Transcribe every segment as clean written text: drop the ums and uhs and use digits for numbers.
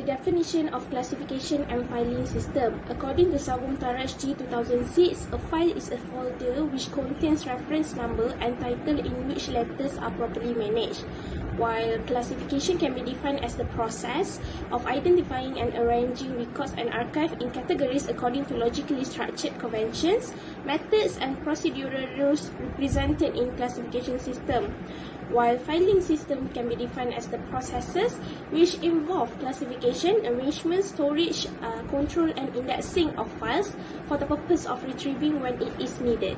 the definition of classification and filing system. According to Sabung Taraj G 2006, a file is a folder which contains reference number and title in which letters are properly managed, while classification can be defined as the process of identifying and arranging records and archive in categories according to logically structured conventions, methods, and procedural rules represented in classification system, while filing system can be defined as the processes which involve classification, arrangement, storage, control, and indexing of files for the purpose of retrieving when it is needed.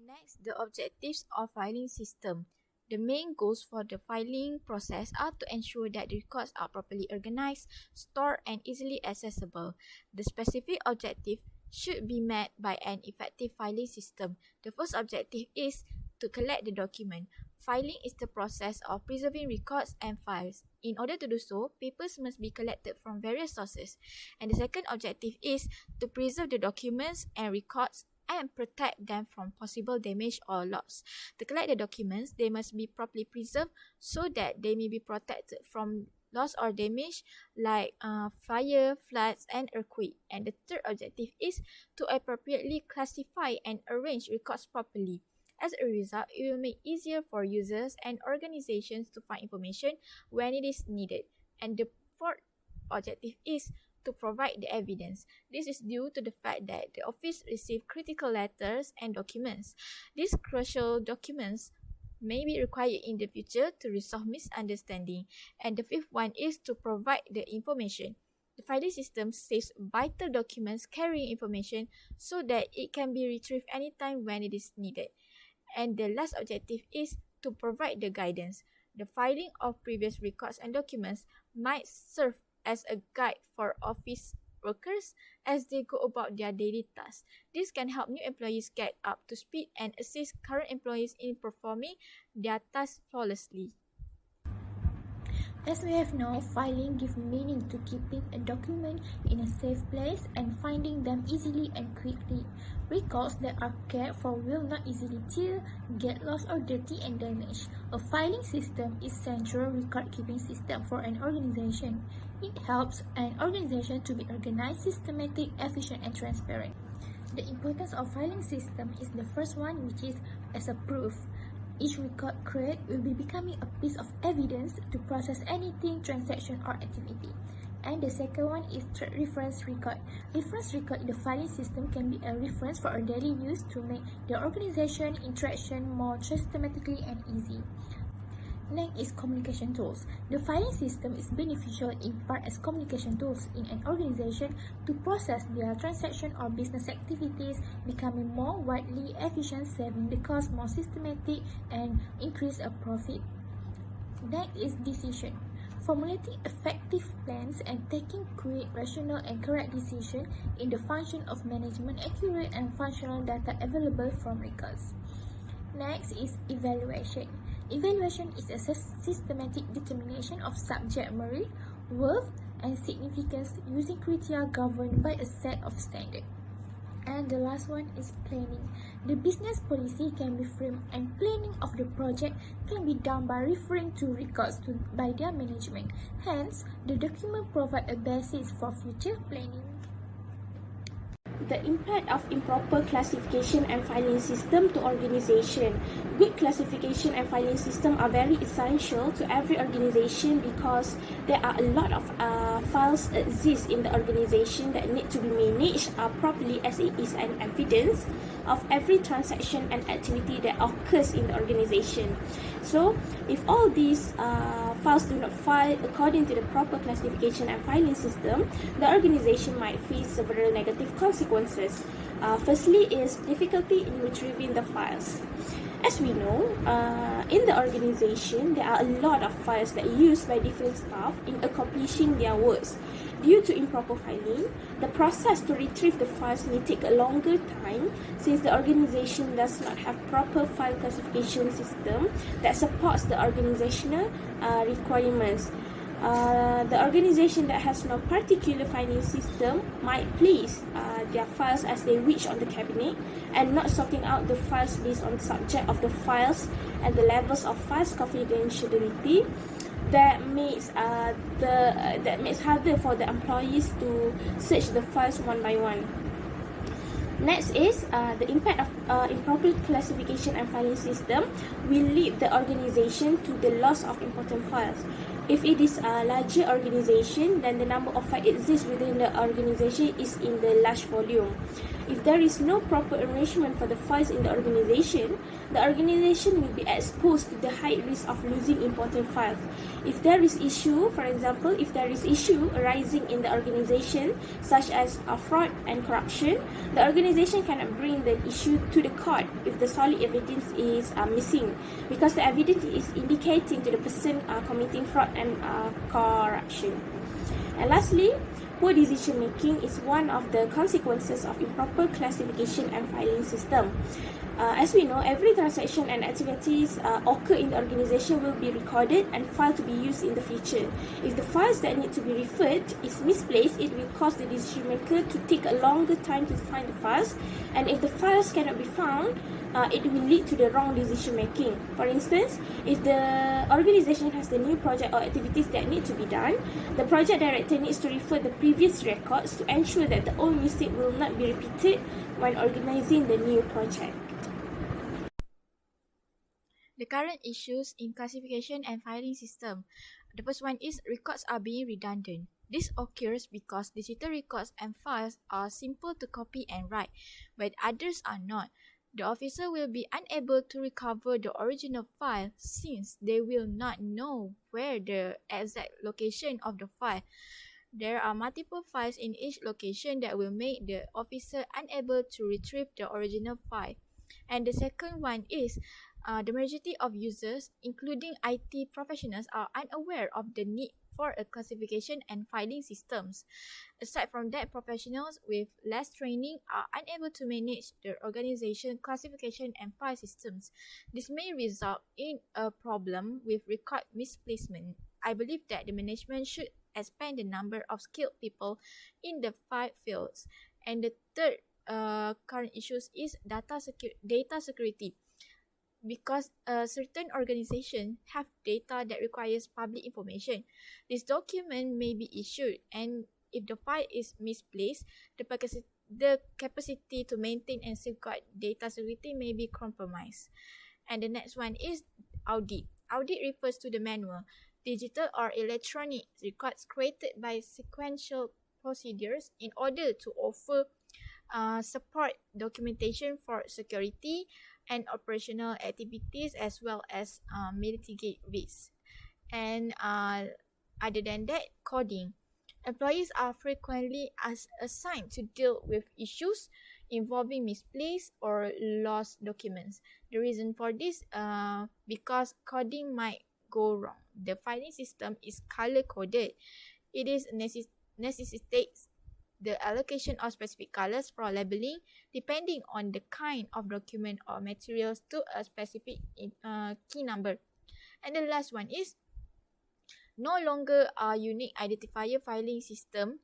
Next, the objectives of filing system. The main goals for the filing process are to ensure that the records are properly organized, stored, and easily accessible. The specific objective should be met by an effective filing system. The first objective is to collect the document. Filing is the process of preserving records and files. In order to do so, papers must be collected from various sources. And the second objective is to preserve the documents and records and protect them from possible damage or loss. To collect the documents, they must be properly preserved so that they may be protected from loss or damage like fire, floods, and earthquake. And the third objective is to appropriately classify and arrange records properly. As a result, it will make easier for users and organizations to find information when it is needed. And the fourth objective is to provide the evidence. This is due to the fact that the office received critical letters and documents. These crucial documents may be required in the future to resolve misunderstanding. And the fifth one is to provide the information. The filing system saves vital documents carrying information so that it can be retrieved anytime when it is needed. And the last objective is to provide the guidance. The filing of previous records and documents might serve as a guide for office workers as they go about their daily tasks. This can help new employees get up to speed and assist current employees in performing their tasks flawlessly. As we have known, filing gives meaning to keeping a document in a safe place and finding them easily and quickly. Records that are cared for will not easily tear, get lost, or dirty and damaged. A filing system is central record-keeping system for an organization. It helps an organization to be organized, systematic, efficient, and transparent. The importance of filing system is the first one, which is as a proof. Each record created will be becoming a piece of evidence to process anything, transaction, or activity. And the second one is reference record. Reference record in the filing system can be a reference for a daily use to make the organization interaction more systematically and easy. Next is communication tools. The filing system is beneficial in part as communication tools in an organization to process their transaction or business activities, becoming more widely efficient, saving the cost, more systematic, and increase a profit. Next is decision. Formulating effective plans and taking quick, rational, and correct decisions in the function of management, accurate and functional data available from records. Next is evaluation. Evaluation is a systematic determination of subject merit, worth, and significance using criteria governed by a set of standards. And the last one is planning. The business policy can be framed and planning of the project can be done by referring to records by their management. Hence, the document provides a basis for future planning. The impact of improper classification and filing system to organization. Good classification and filing system are very essential to every organization because there are a lot of files exist in the organization that need to be managed properly, as it is an evidence of every transaction and activity that occurs in the organization. So, if all these files do not file according to the proper classification and filing system, the organization might face several negative consequences. Firstly is difficulty in retrieving the files. As we know, in the organization, there are a lot of files that are used by different staff in accomplishing their works. Due to improper filing, the process to retrieve the files may take a longer time since the organization does not have proper file classification system that supports the organizational requirements. The organization that has no particular filing system might place their files as they wish on the cabinet and not sorting out the files based on the subject of the files and the levels of files confidentiality. that makes harder for the employees to search the files one by one. Next is the impact of improper classification and filing system will lead the organization to the loss of important files. If it is a larger organization, then the number of files exists within the organization is in the large volume. If there is no proper arrangement for the files in the organization will be exposed to the high risk of losing important files. If there is issue, for example, if there is issue arising in the organization, such as fraud and corruption, the organization cannot bring the issue to the court if the solid evidence is missing, because the evidence is indicating to the person committing fraud and corruption. And lastly, poor decision making is one of the consequences of improper classification and filing system. As we know, every transaction and activities occur in the organization will be recorded and filed to be used in the future. If the files that need to be referred is misplaced, it will cause the decision maker to take a longer time to find the files, and if the files cannot be found, it will lead to the wrong decision making. For instance, if the organization has the new project or activities that need to be done, the project director needs to refer the previous records to ensure that the old mistake will not be repeated when organizing the new project. The current issues in classification and filing system. The first one is records are being redundant. This occurs because digital records and files are simple to copy and write, but others are not. The officer will be unable to recover the original file since they will not know where the exact location of the file. There are multiple files in each location that will make the officer unable to retrieve the original file. And the second one is the majority of users, including IT professionals, are unaware of the need for a classification and filing systems. Aside from that, professionals with less training are unable to manage the organization classification and file systems. This may result in a problem with record misplacement. I believe that the management should expand the number of skilled people in the 5 fields. And the third current issues is data security. Because certain organizations have data that requires public information, this document may be issued, and if the file is misplaced, the capacity to maintain and safeguard data security may be compromised. And the next one is audit. Audit refers to the manual, digital or electronic records created by sequential procedures in order to offer support documentation for security and operational activities, as well as mitigate risks. And other than that, coding. Employees are frequently assigned to deal with issues involving misplaced or lost documents. The reason for this, because coding might go wrong. The filing system is color-coded. It is necessitates the allocation of specific colors for labeling depending on the kind of document or materials to a specific key number. And the last one is no longer a unique identifier filing system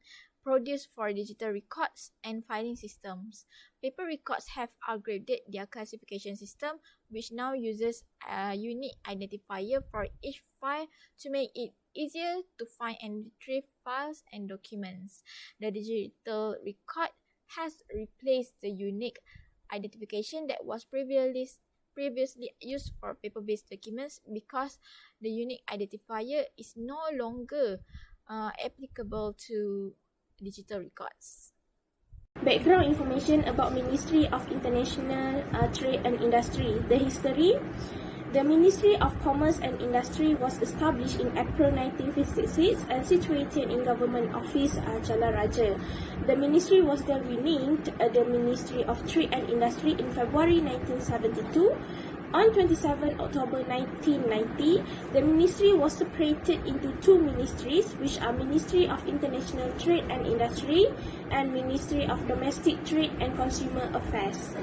produced for digital records and filing systems. Paper records have upgraded their classification system, which now uses a unique identifier for each file to make it easier to find and retrieve files and documents. The digital record has replaced the unique identification that was previously used for paper-based documents, because the unique identifier is no longer applicable to digital records. Background information about Ministry of International Trade and Industry. The history. The Ministry of Commerce and Industry was established in April 1956 and situated in Government Office Jalan Raja. The ministry was then renamed the Ministry of Trade and Industry in February 1972. On 27 October 1990, the ministry was separated into 2 ministries, which are Ministry of International Trade and Industry and Ministry of Domestic Trade and Consumer Affairs.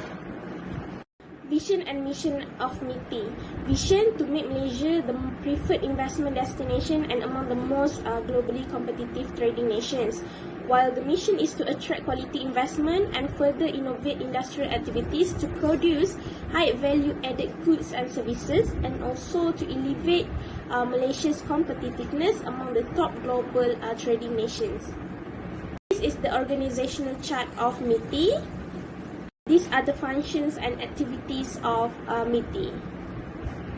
Vision and mission of MITI. Vision: to make Malaysia the preferred investment destination and among the most globally competitive trading nations. while the mission is to attract quality investment and further innovate industrial activities to produce high value-added goods and services, and also to elevate Malaysia's competitiveness among the top global trading nations. This is the organizational chart of MITI. These are the functions and activities of MITI.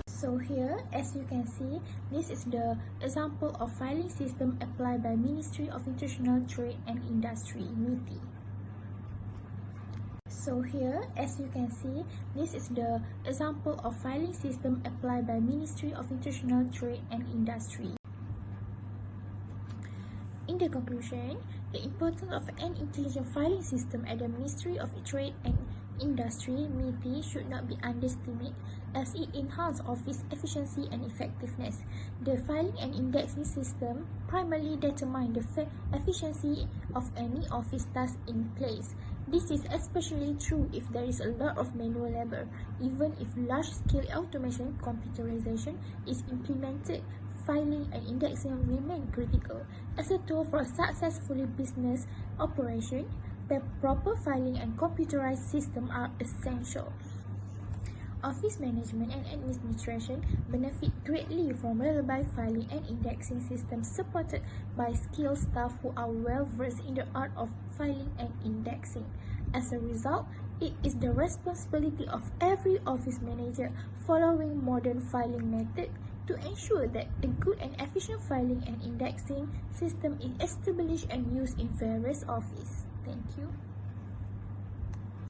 So here, as you can see, this is the example of filing system applied by Ministry of International Trade and Industry, MITI. So here, as you can see, this is the example of filing system applied by Ministry of International Trade and Industry. In the conclusion, the importance of an intelligent filing system at the Ministry of Trade and Industry, MITI, should not be underestimated, as it enhances office efficiency and effectiveness. The filing and indexing system primarily determines the efficiency of any office task in place. This is especially true if there is a lot of manual labor. Even if large-scale automation computerization is implemented, filing and indexing remain critical. As a tool for successful business operation, the proper filing and computerized system are essential. Office management and administration benefit greatly from reliable filing and indexing systems supported by skilled staff who are well versed in the art of filing and indexing. As a result, it is the responsibility of every office manager following modern filing method to ensure that a good and efficient filing and indexing system is established and used in various offices. Thank you.